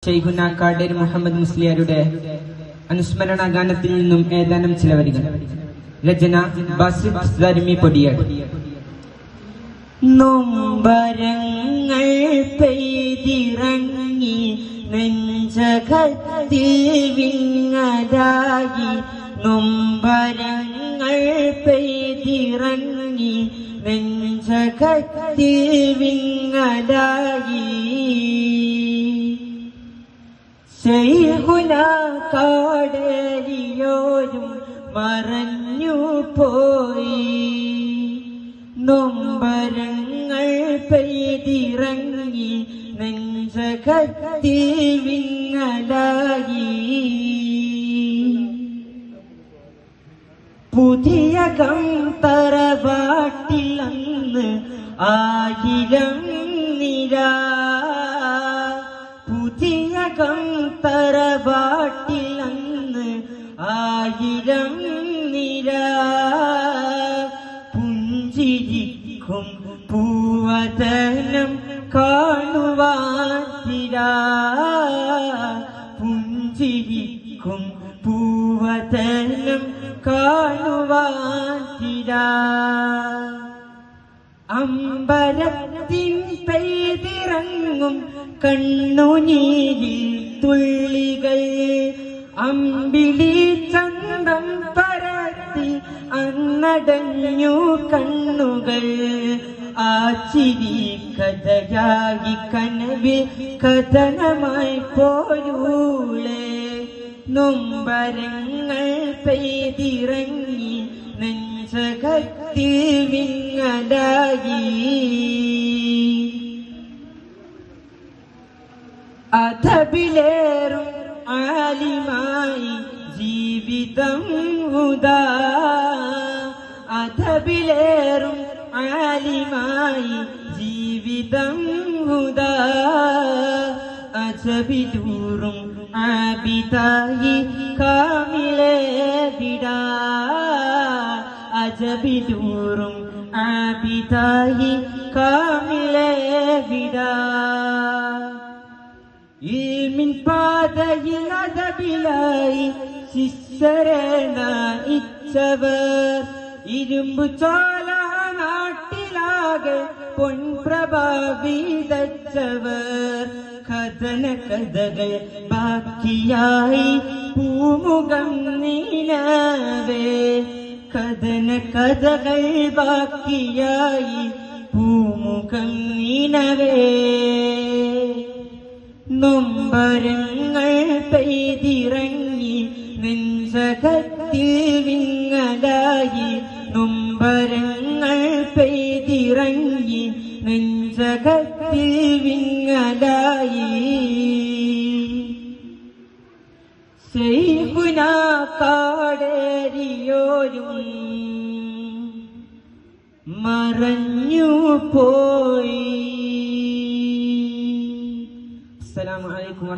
ശൈഖുന കാടേരി മുഹമ്മദ് മുസ്ലിയാരുടെ അനുസ്മരണ ഗാനത്തിൽ നിന്നും ഏതാനും ചില വരികൾ. രചന ബാസിദ് ദാരിമി പൊടിയാട്. നൊമ്പരങ്ങൾ പെയ്തിറങ്ങി നെഞ്ചകത്തിൽ വിങ്ങലായി, നൊമ്പരങ്ങൾ പെയ്തിറങ്ങി നെഞ്ചകത്തിൽ വിങ്ങലായി. ശൈഖുന കാടേരിയോരും മറഞ്ഞു പോയി, നൊമ്പരങ്ങൾ പെയ്തിറങ്ങി നെഞ്ചകത്തിൽ വിങ്ങലായി. പുതിയ തറവാട്ടിൽ അന്ന് 1000 നിര, പുതിയ തറവാട്ടിൽ അന്ന് 1000 നിര. പുഞ്ചിരിക്കും പൂവതനം കാണുവാൻ തിരാ, പുഞ്ചിരിക്കും പൂവതനം കാണുവാൻ തിരാ. അമ്പലത്തിൻ പെയ്തിറങ്ങും കണ്ണുനീരിൽ തുള്ളികൾ, അമ്പിളി ചന്തം പരത്തി അന്നടഞ്ഞു കണ്ണുകൾ. ആ ചിരി കഥയായി കനവിൽ കഥനമായി പോരൂളെ, നൊമ്പരങ്ങൾ പെയ്തിറങ്ങി നെഞ്ചകത്തിൽ വിങ്ങലായി. അധബിലേറും ആലിമായി ജീവിതം ഹുദാ, അധബിലേറും ആലിമായി ജീവിതം ഹുദാ. അജബിലൂറും ആബിദായി കാമിലേ വിടാ, അജബിലൂറും ആബിദായി കാമിലേ വിടാ. ഇൽമിൻ പാതയിൽ അദബിലായി ശിഷ്യരെ നയിച്ചവർ, ഇരുമ്പു ചോല നാട്ടിലാകെ പൊൻപ്രഭ വിതച്ചവർ. കഥന കഥകൾ ബാക്കിയായി പൂമുഖം നീലവേ, കഥന കഥകൾ ബാക്കിയായി പൂമുഖം നീലവേ. നൊമ്പരങ്ങൾ പെയ്തിറങ്ങി നെഞ്ചകത്തിൽ വിങ്ങലായി, നൊമ്പരങ്ങൾ പെയ്തിറങ്ങി നെഞ്ചകത്തിൽ വിങ്ങലായി. ശൈഖുന കാടേരിയോരും മറഞ്ഞു പോ.